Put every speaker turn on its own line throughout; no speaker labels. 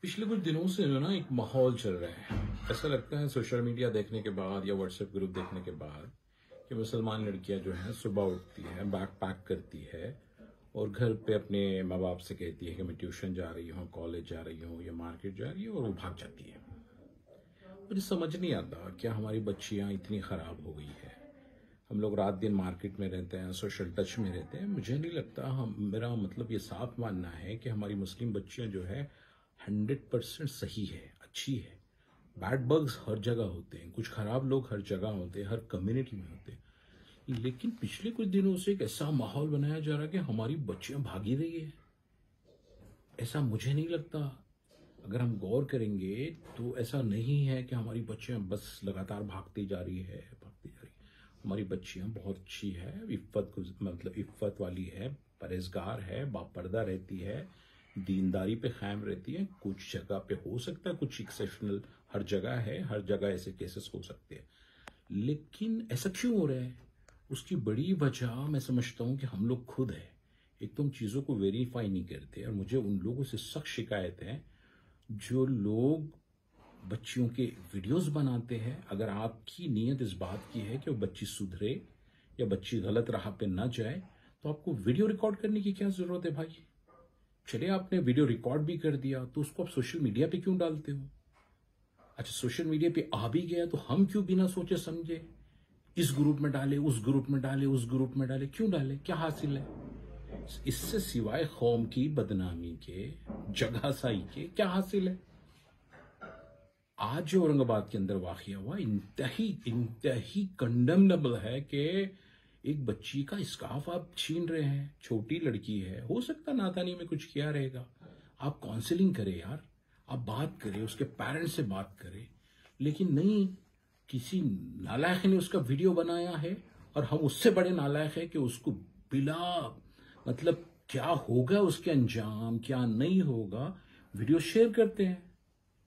पिछले कुछ दिनों से जो ना एक माहौल चल रहा है। ऐसा लगता है सोशल मीडिया देखने के बाद या व्हाट्सएप ग्रुप देखने के बाद कि मुसलमान लड़कियां जो हैं सुबह उठती हैं, बैग पैक करती है और घर पे अपने माँ बाप से कहती है कि मैं ट्यूशन जा रही हूँ, कॉलेज जा रही हूँ या मार्केट जा रही हूँ, और वो भाग जाती है। मुझे समझ नहीं आता क्या हमारी बच्चियां इतनी खराब हो गई है। हम लोग रात दिन मार्केट में रहते हैं, सोशल टच में रहते हैं। मुझे नहीं लगता, हम मेरा मतलब ये साफ मानना है कि हमारी मुस्लिम बच्चियां जो है 100% सही है, अच्छी है। बैड बग्स हर जगह होते हैं, कुछ खराब लोग हर जगह होते हैं, हर कम्युनिटी में होते हैं। लेकिन पिछले कुछ दिनों से एक ऐसा माहौल बनाया जा रहा है कि हमारी बच्चियां भागी रही है। ऐसा मुझे नहीं लगता। अगर हम गौर करेंगे तो ऐसा नहीं है कि हमारी बच्चियां बस लगातार भागती जा रही है। हमारी बच्चियां बहुत अच्छी है, मतलब इफ्फत वाली है, परहेजगार है, बापर्दा रहती है, दीनदारी पे कायम रहती है। कुछ जगह पे हो सकता है, कुछ एक्सेप्शनल, हर जगह है, हर जगह ऐसे केसेस हो सकते हैं। लेकिन ऐसा क्यों हो रहा है? उसकी बड़ी वजह मैं समझता हूं कि हम लोग खुद है। एक तो हम चीजों को वेरीफाई नहीं करते, और मुझे उन लोगों से सख्त शिकायत है जो लोग बच्चियों के वीडियोस बनाते हैं। अगर आपकी नीयत इस बात की है कि वो बच्ची सुधरे या बच्ची गलत राह पे ना जाए, तो आपको वीडियो रिकॉर्ड करने की क्या जरूरत है भाई? चलिए, आपने वीडियो रिकॉर्ड भी कर दिया तो उसको आप सोशल मीडिया पे क्यों डालते हो? अच्छा, सोशल मीडिया पे आ भी गया तो हम क्यों बिना सोचे समझे इस ग्रुप में डाले, उस ग्रुप में डाले, उस ग्रुप में डाले? क्यों डाले? क्या हासिल है इससे सिवाय कौम की बदनामी के, जगहसाई के? क्या हासिल है? आज जो औरंगाबाद के अंदर वाकया हुआ, इंतही कंडेमनेबल है कि एक बच्ची का स्कार्फ आप छीन रहे हैं। छोटी लड़की है, हो सकता नादानी में कुछ किया रहेगा। आप काउंसलिंग करें यार, आप बात करें, उसके पेरेंट्स से बात करें। लेकिन नहीं, किसी नालायक ने उसका वीडियो बनाया है, और हम उससे बड़े नालायक है कि उसको बिला मतलब क्या होगा उसके अंजाम, क्या नहीं होगा, वीडियो शेयर करते हैं।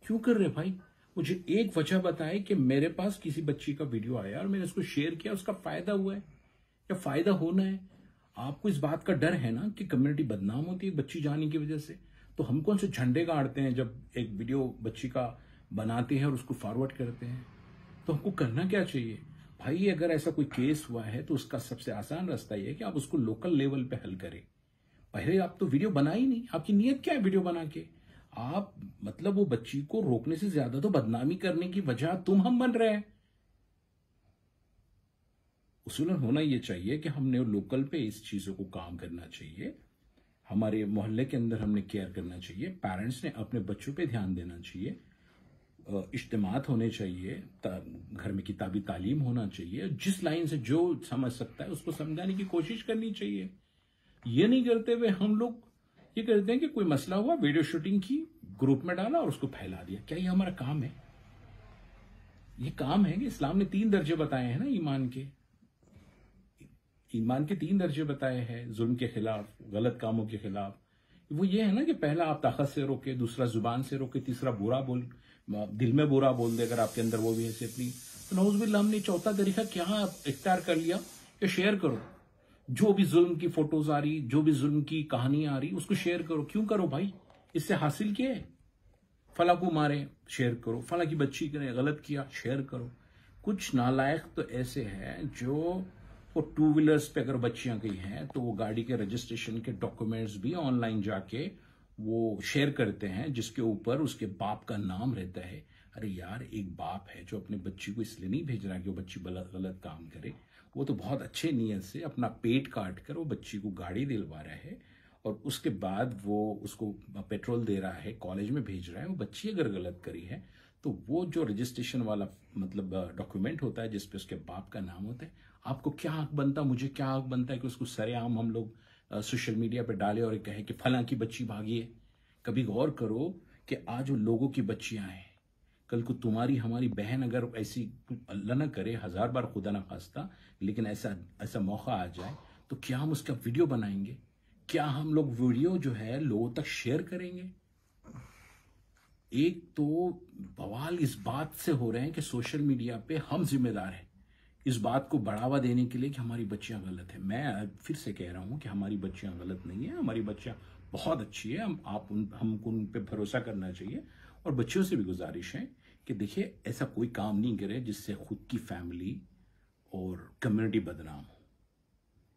क्यों कर रहे भाई? मुझे एक वजह बताए कि मेरे पास किसी बच्ची का वीडियो आया और मैंने उसको शेयर किया, उसका फायदा हुआ है या फायदा होना है। आपको इस बात का डर है ना कि कम्युनिटी बदनाम होती है बच्ची जाने की वजह से। तो हम कौन से झंडे गाड़ते हैं जब एक वीडियो बच्ची का बनाते हैं और उसको फॉरवर्ड करते हैं? तो हमको करना क्या चाहिए भाई? अगर ऐसा कोई केस हुआ है तो उसका सबसे आसान रास्ता यह है कि आप उसको लोकल लेवल पे हल करें। पहले आप तो वीडियो बना ही नहीं, आपकी नीयत क्या है वीडियो बना के? आप मतलब वो बच्ची को रोकने से ज्यादा तो बदनामी करने की वजह तुम हम बन रहे हैं। उसूलन होना यह चाहिए कि हमने लोकल पे इस चीजों को काम करना चाहिए। हमारे मोहल्ले के अंदर हमने केयर करना चाहिए, पेरेंट्स ने अपने बच्चों पे ध्यान देना चाहिए, इज्तिमात होने चाहिए, घर में किताबी तालीम होना चाहिए। जिस लाइन से जो समझ सकता है उसको समझाने की कोशिश करनी चाहिए। ये नहीं करते हुए हम लोग ये करते हैं कि कोई मसला हुआ, वीडियो शूटिंग की, ग्रुप में डाला और उसको फैला दिया। क्या ये हमारा काम है? ये काम है कि इस्लाम ने 3 दर्जे बताए हैं ना ईमान के। ईमान के 3 दर्जे बताए हैं जुल्म के खिलाफ, गलत कामों के खिलाफ। वो ये है ना कि पहला आप ताकत से रोके, दूसरा जुबान से रोके, तीसरा बुरा बोल, दिल में बुरा बोल दे अगर आपके अंदर वो भी हैसियत नहीं। तो नौजुबिल्लाह, हमने चौथा तरीका क्या इख्तियार कर लिया कि शेयर करो। जो भी जुल्म की फोटोज आ रही, जो भी जुल्म की कहानी आ रही, उसको शेयर करो। क्यों करो भाई? इससे हासिल क्या है? फला को मारे, शेयर करो। फला की बच्ची ने गलत किया, शेयर करो। कुछ नालायक तो ऐसे हैं जो वो 2 व्हीलर्स पे अगर बच्चियां गई हैं तो वो गाड़ी के रजिस्ट्रेशन के डॉक्यूमेंट्स भी ऑनलाइन जाके वो शेयर करते हैं, जिसके ऊपर उसके बाप का नाम रहता है। अरे यार, एक बाप है जो अपने बच्ची को इसलिए नहीं भेज रहा कि वो बच्ची गलत काम करे। वो तो बहुत अच्छे नीयत से अपना पेट काट कर वो बच्ची को गाड़ी दिलवा रहा है, और उसके बाद वो उसको पेट्रोल दे रहा है, कॉलेज में भेज रहा है। वो बच्ची अगर गलत करी है तो वो जो रजिस्ट्रेशन वाला मतलब डॉक्यूमेंट होता है जिसपे उसके बाप का नाम होता है, आपको क्या हक बनता, मुझे क्या हक बनता है कि उसको सरेआम हम लोग सोशल मीडिया पे डाले और कहे कि फलां की बच्ची भागी है? कभी गौर करो कि आज वो लोगों की बच्चियां हैं, कल को तुम्हारी हमारी बहन अगर ऐसी, अल्लाह ना करे, 1000 बार खुदा ना खास्ता, लेकिन ऐसा मौका आ जाए तो क्या हम उसका वीडियो बनाएंगे? क्या हम लोग वीडियो जो है लोगों तक शेयर करेंगे? एक तो बवाल इस बात से हो रहे हैं कि सोशल मीडिया पे हम जिम्मेदार हैं इस बात को बढ़ावा देने के लिए कि हमारी बच्चियां गलत है। मैं फिर से कह रहा हूं कि हमारी बच्चियां गलत नहीं है, हमारी बच्चियां बहुत अच्छी है, हमको उन पे भरोसा करना चाहिए। और बच्चों से भी गुजारिश है कि देखिए ऐसा कोई काम नहीं करे जिससे खुद की फैमिली और कम्युनिटी बदनाम हो।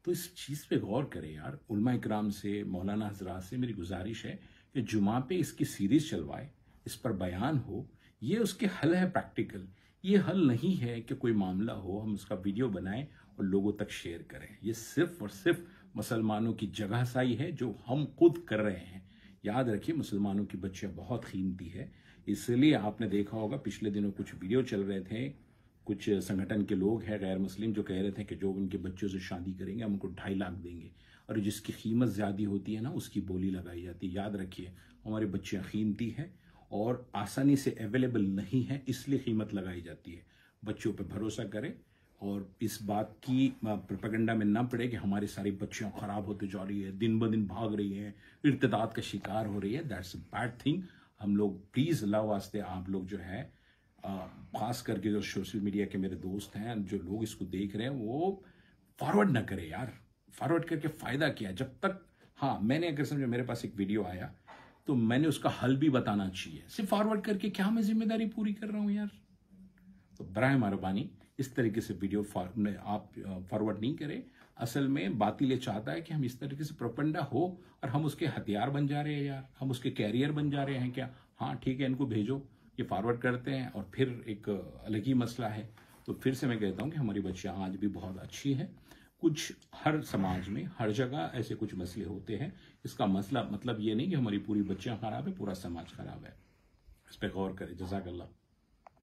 तो इस चीज़ पे गौर करें यार। उलमा इकराम से, मौलाना हजरात से मेरी गुजारिश है कि जुमा पे इसकी सीरीज चलवाए, इस पर बयान हो। ये उसके हल है प्रैक्टिकल। ये हल नहीं है कि कोई मामला हो हम उसका वीडियो बनाएं और लोगों तक शेयर करें। ये सिर्फ और सिर्फ मुसलमानों की जगहसाई है जो हम खुद कर रहे हैं। याद रखिए मुसलमानों की बच्चियां बहुत कीमती है। इसलिए आपने देखा होगा पिछले दिनों कुछ वीडियो चल रहे थे, कुछ संगठन के लोग हैं गैर मुस्लिम जो कह रहे थे कि जो उनके बच्चों से शादी करेंगे हम उनको 2.5 लाख देंगे, और जिसकी कीमत ज़्यादा होती है ना उसकी बोली लगाई जाती है। याद रखिए हमारे बच्चियां कीमती हैं और आसानी से अवेलेबल नहीं है, इसलिए कीमत लगाई जाती है। बच्चों पे भरोसा करें और इस बात की प्रोपेगेंडा में ना पड़े कि हमारी सारी बच्चियां खराब होती जा रही है, दिन ब दिन भाग रही हैं, इर्तिदाद का शिकार हो रही है। That's a bad thing. हम लोग प्लीज़ अल्लाह वास्ते आप लोग जो है खास करके जो सोशल मीडिया के मेरे दोस्त हैं, जो लोग इसको देख रहे हैं, वो फॉरवर्ड ना करें यार। फॉरवर्ड करके फ़ायदा क्या? जब तक हाँ मैंने अगर समझो मेरे पास एक वीडियो आया तो मैंने उसका हल भी बताना चाहिए। सिर्फ फॉरवर्ड करके क्या मैं जिम्मेदारी पूरी कर रहा हूँ यार? तो बराए मेहरबानी इस तरीके से वीडियो आप फॉरवर्ड नहीं करें। असल में बातिल ये चाहता है कि हम इस तरीके से प्रोपेगेंडा हो और हम उसके हथियार बन जा रहे हैं यार, हम उसके कैरियर बन जा रहे हैं क्या? हाँ ठीक है, इनको भेजो, ये फॉरवर्ड करते हैं और फिर एक अलग ही मसला है। तो फिर से मैं कहता हूँ कि हमारी बच्चियाँ आज भी बहुत अच्छी हैं। कुछ हर समाज में हर जगह ऐसे कुछ मसले होते हैं। इसका मसला मतलब ये नहीं कि हमारी पूरी बच्चियाँ खराब है, पूरा समाज खराब है। इस पर गौर करें। जज़ाकल्लाह।